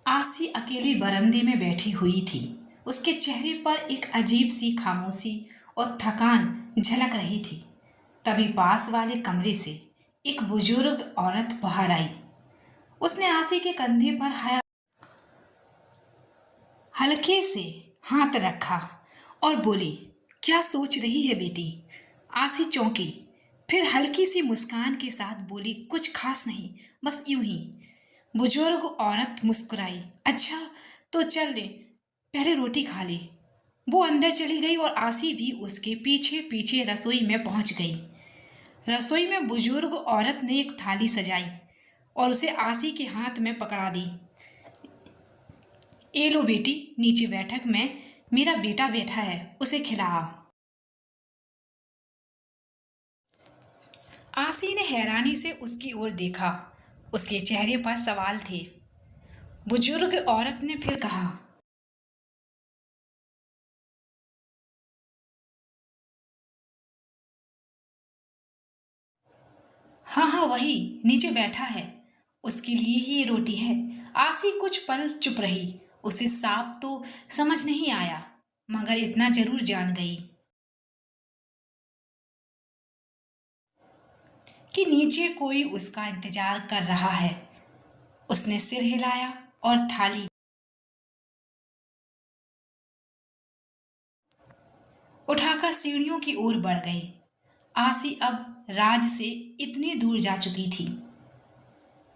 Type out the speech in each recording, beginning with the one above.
आसी अकेली बरामदे में बैठी हुई थी। उसके चेहरे पर एक अजीब सी खामोशी और थकान झलक रही थी। तभी पास वाले कमरे से एक बुजुर्ग औरत बाहर आई। उसने आसी के कंधे पर हल्के से हाथ रखा और बोली, क्या सोच रही है बेटी? आसी चौंकी, फिर हल्की सी मुस्कान के साथ बोली, कुछ खास नहीं, बस यूं ही। बुजुर्ग औरत मुस्कुराई, अच्छा तो चल ले, पहले रोटी खा ले। वो अंदर चली गई और आसी भी उसके पीछे पीछे रसोई में पहुंच गई। रसोई में बुजुर्ग औरत ने एक थाली सजाई और उसे आसी के हाथ में पकड़ा दी। ए लो बेटी, नीचे बैठक में मेरा बेटा बैठा है, उसे खिलाओ। आसी ने हैरानी से उसकी ओर देखा। उसके चेहरे पर सवाल थे। बुजुर्ग औरत ने फिर कहा, हाँ हाँ वही नीचे बैठा है, उसके लिए ही ये रोटी है। आसी कुछ पल चुप रही। उसे साफ तो समझ नहीं आया, मगर इतना जरूर जान गई कि नीचे कोई उसका इंतजार कर रहा है। उसने सिर हिलाया और थाली उठाकर सीढ़ियों की ओर बढ़ गई। आसी अब राज से इतनी दूर जा चुकी थी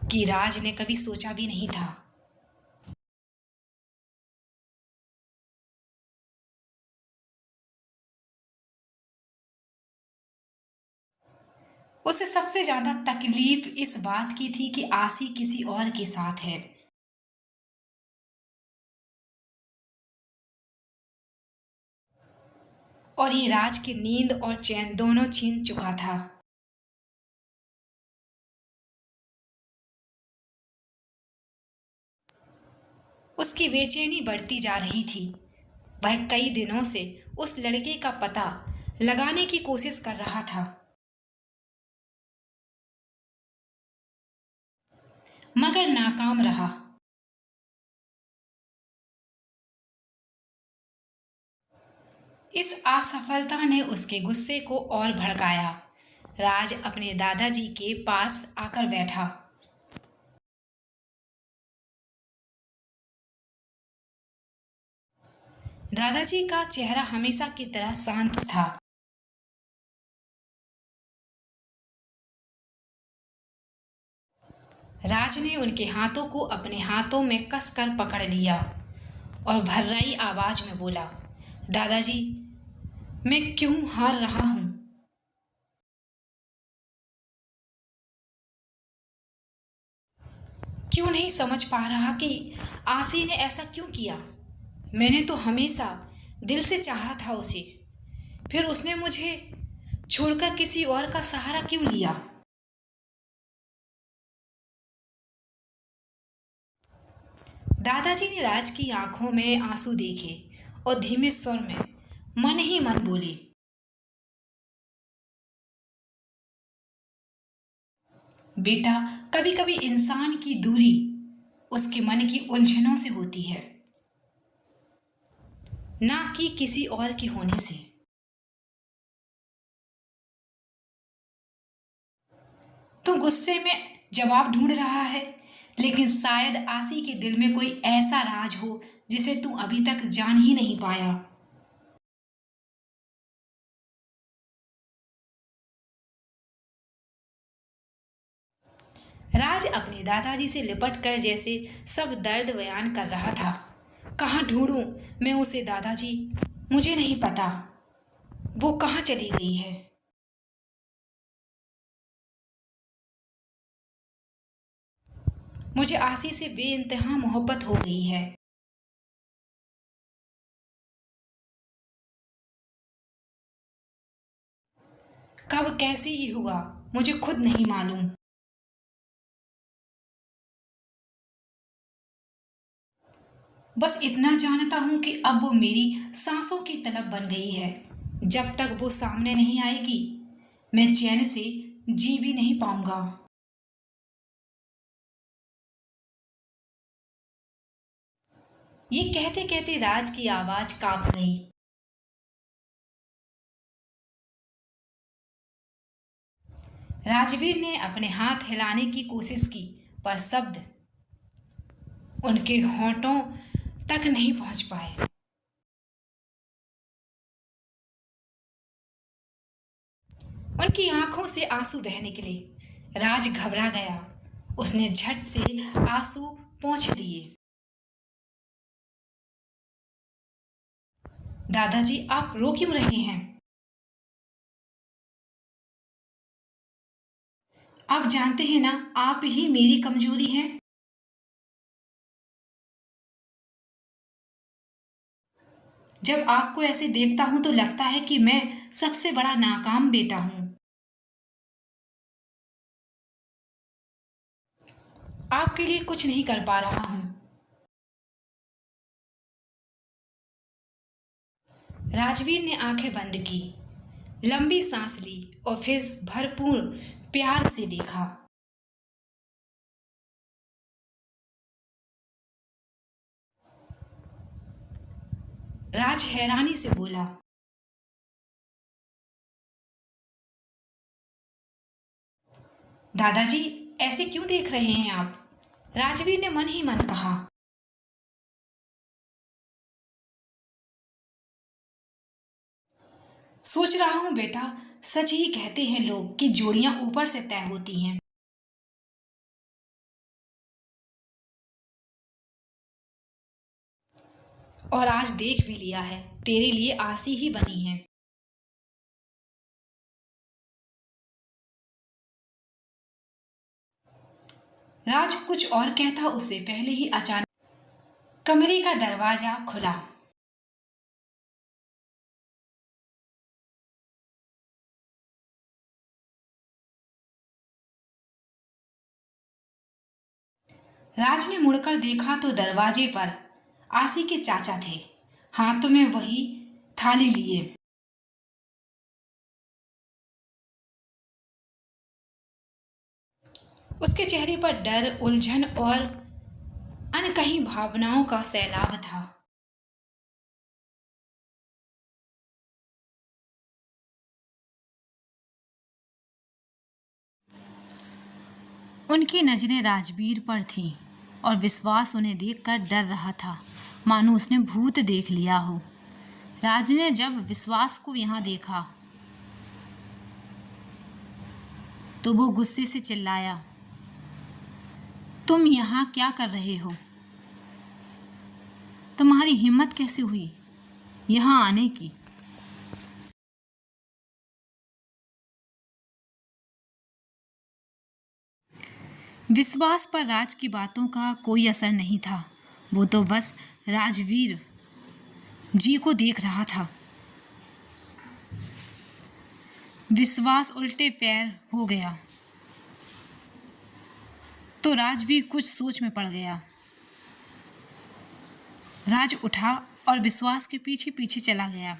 कि राज ने कभी सोचा भी नहीं था। उसे सबसे ज्यादा तकलीफ इस बात की थी कि आसी किसी और के साथ है। और ये राज की नींद और चैन दोनों छीन चुका था। उसकी बेचैनी बढ़ती जा रही थी। वह कई दिनों से उस लड़के का पता लगाने की कोशिश कर रहा था, मगर नाकाम रहा। इस असफलता ने उसके गुस्से को और भड़काया। राज अपने दादाजी के पास आकर बैठा। दादाजी का चेहरा हमेशा की तरह शांत था। राज ने उनके हाथों को अपने हाथों में कसकर पकड़ लिया और भर्राई आवाज में बोला, दादाजी, मैं क्यों हार रहा हूं? क्यों नहीं समझ पा रहा कि आसी ने ऐसा क्यों किया? मैंने तो हमेशा दिल से चाहा था उसे, फिर उसने मुझे छोड़कर किसी और का सहारा क्यों लिया? दादाजी ने राज की आंखों में आंसू देखे और धीमे स्वर में मन ही मन बोले, बेटा, कभी कभी इंसान की दूरी उसके मन की उलझनों से होती है, ना कि किसी और के होने से। तो गुस्से में जवाब ढूंढ रहा है, लेकिन शायद आसी के दिल में कोई ऐसा राज हो जिसे तू अभी तक जान ही नहीं पाया। राज अपने दादाजी से लिपट कर जैसे सब दर्द बयान कर रहा था। कहाँ ढूंढूं मैं उसे दादाजी? मुझे नहीं पता वो कहाँ चली गई है। मुझे आसी से बेइंतहा मोहब्बत हो गई है। कब कैसे ही हुआ मुझे खुद नहीं मालूम। बस इतना जानता हूं कि अब वो मेरी सांसों की तलब बन गई है। जब तक वो सामने नहीं आएगी, मैं चैन से जी भी नहीं पाऊंगा। ये कहते कहते राज की आवाज कांप गई। राजवीर ने अपने हाथ हिलाने की कोशिश की, पर शब्द उनके होंठों तक नहीं पहुंच पाए। उनकी आंखों से आंसू बह निकले। राज घबरा गया। उसने झट से आंसू पोंछ दिए। दादाजी, आप रो क्यों रहे हैं? आप जानते हैं ना, आप ही मेरी कमजोरी हैं। जब आपको ऐसे देखता हूं तो लगता है कि मैं सबसे बड़ा नाकाम बेटा हूं। आपके लिए कुछ नहीं कर पा रहा हूं। राजवीर ने आंखें बंद की, लंबी सांस ली और फिर भरपूर प्यार से देखा। राज हैरानी से बोला, दादाजी, ऐसे क्यों देख रहे हैं आप? राजवीर ने मन ही मन कहा। सोच रहा हूं बेटा, सच ही कहते हैं लोग कि जोड़ियां ऊपर से तय होती हैं। और आज देख भी लिया है, तेरे लिए आसी ही बनी है। राज कुछ और कहता उससे पहले ही अचानक कमरे का दरवाजा खुला। राज ने मुड़कर देखा तो दरवाजे पर आसी के चाचा थे, हाथों में वही थाली लिए। उसके चेहरे पर डर, उलझन और अनकही भावनाओं का सैलाब था। उनकी नजरें राजवीर पर थीं और विश्वास उन्हें देखकर डर रहा था, मानो उसने भूत देख लिया हो। राज ने जब विश्वास को यहाँ देखा तो वो गुस्से से चिल्लाया, तुम यहाँ क्या कर रहे हो? तुम्हारी हिम्मत कैसे हुई यहाँ आने की? विश्वास पर राज की बातों का कोई असर नहीं था। वो तो बस राजवीर जी को देख रहा था। विश्वास उल्टे पैर हो गया तो राजवीर कुछ सोच में पड़ गया। राज उठा और विश्वास के पीछे पीछे चला गया।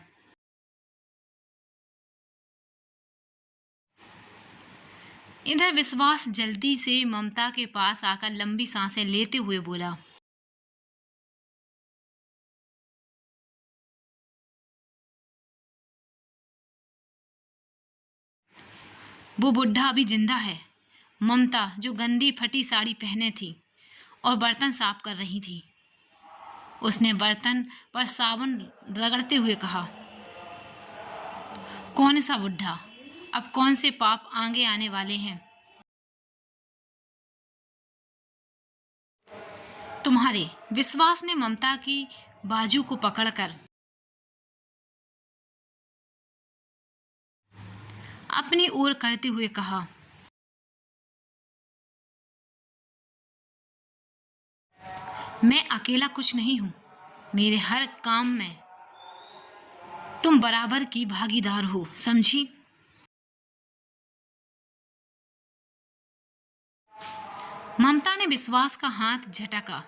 इधर विश्वास जल्दी से ममता के पास आकर लंबी सांसें लेते हुए बोला, वो बुढ़ा अभी जिंदा है। ममता, जो गंदी फटी साड़ी पहने थी और बर्तन साफ कर रही थी, उसने बर्तन पर साबुन रगड़ते हुए कहा, कौन सा बुढ़ा? अब कौन से पाप आगे आने वाले हैं? तुम्हारे। विश्वास ने ममता की बाजू को पकड़कर अपनी ओर करते हुए कहा, मैं अकेला कुछ नहीं हूं। मेरे हर काम में तुम बराबर की भागीदार हो, समझी? ममता ने विश्वास का हाथ झटका,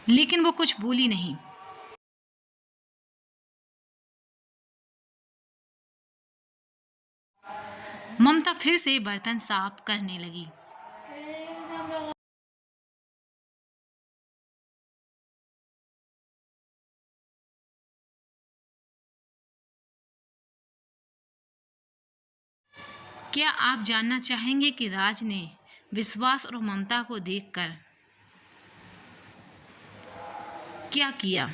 लेकिन वो कुछ बोली नहीं। ममता फिर से बर्तन साफ करने लगी। क्या आप जानना चाहेंगे कि राज ने विश्वास और ममता को देखकर क्या किया?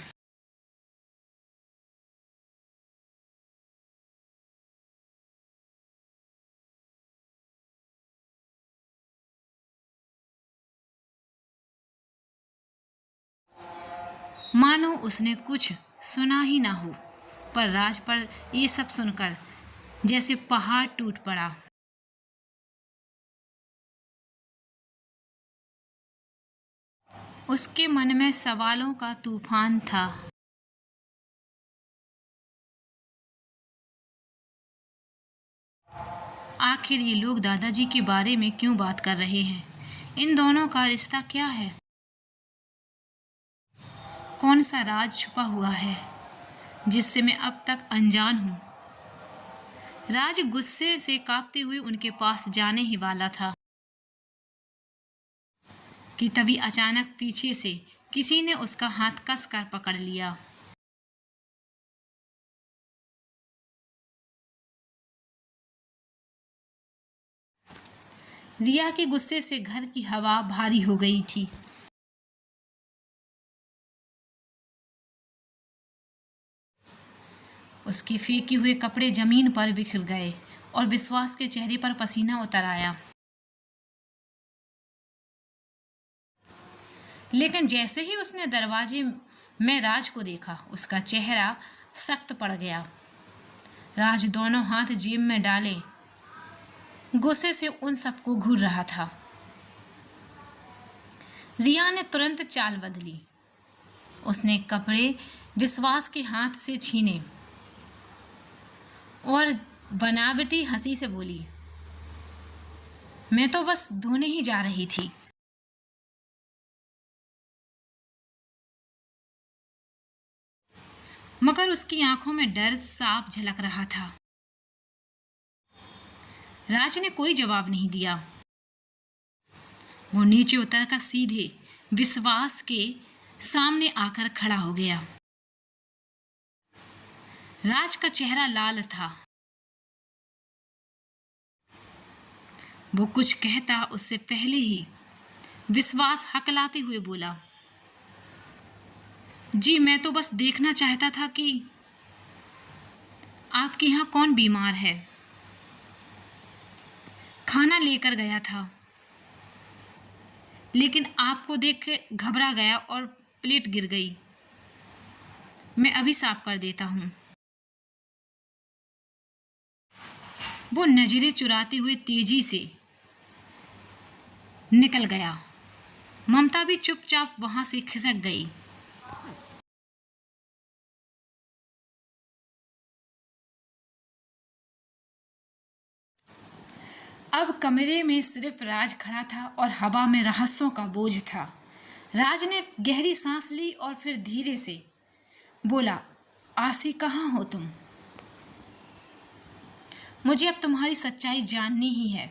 मानो उसने कुछ सुना ही ना हो, पर राज पर ये सब सुनकर जैसे पहाड़ टूट पड़ा। उसके मन में सवालों का तूफान था। आखिर ये लोग दादाजी के बारे में क्यों बात कर रहे हैं? इन दोनों का रिश्ता क्या है? कौन सा राज छुपा हुआ है जिससे मैं अब तक अनजान हूँ? राज गुस्से से कांपते हुए उनके पास जाने ही वाला था कि तभी अचानक पीछे से किसी ने उसका हाथ कसकर पकड़ लिया। रिया के गुस्से से घर की हवा भारी हो गई थी। उसके फेंके हुए कपड़े जमीन पर बिखर गए और विश्वास के चेहरे पर पसीना उतर आया। लेकिन जैसे ही उसने दरवाजे में राज को देखा, उसका चेहरा सख्त पड़ गया। राज दोनों हाथ जेब में डाले गुस्से से उन सबको घूर रहा था। रिया ने तुरंत चाल बदली। उसने कपड़े विश्वास के हाथ से छीने और बनावटी हंसी से बोली, मैं तो बस धोने ही जा रही थी। मगर उसकी आंखों में डर साफ झलक रहा था। राज ने कोई जवाब नहीं दिया। वो नीचे उतरकर सीधे विश्वास के सामने आकर खड़ा हो गया। राज का चेहरा लाल था। वो कुछ कहता उससे पहले ही विश्वास हकलाते हुए बोला, जी मैं तो बस देखना चाहता था कि आपके यहाँ कौन बीमार है। खाना लेकर गया था, लेकिन आपको देख के घबरा गया और प्लेट गिर गई। मैं अभी साफ कर देता हूँ। वो नजरें चुराते हुए तेजी से निकल गया। ममता भी चुपचाप वहां से खिसक गई। अब कमरे में सिर्फ राज खड़ा था और हवा में रहस्यों का बोझ था। राज ने गहरी सांस ली और फिर धीरे से बोला, आसी कहाँ हो तुम? मुझे अब तुम्हारी सच्चाई जाननी ही है।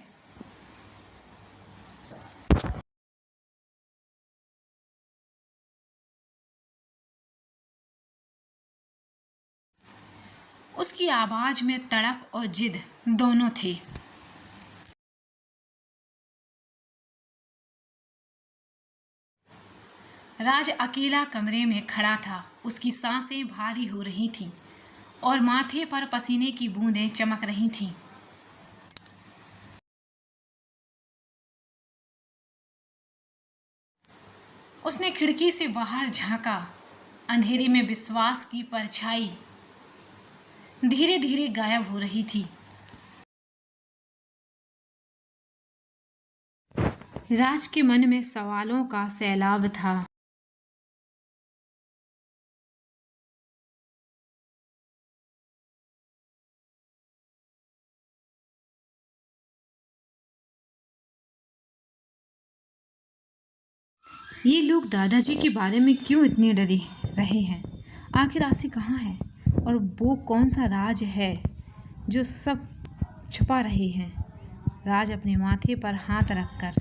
उसकी आवाज में तड़प और जिद दोनों थे। राज अकेला कमरे में खड़ा था। उसकी सांसें भारी हो रही थीं और माथे पर पसीने की बूंदें चमक रही थीं। उसने खिड़की से बाहर झांका। अंधेरे में विश्वास की परछाई धीरे धीरे गायब हो रही थी। राज के मन में सवालों का सैलाब था। ये लोग दादाजी के बारे में क्यों इतने डरे रहे हैं? आखिर आसी कहाँ है? और वो कौन सा राज है जो सब छुपा रहे हैं? राज अपने माथे पर हाथ रखकर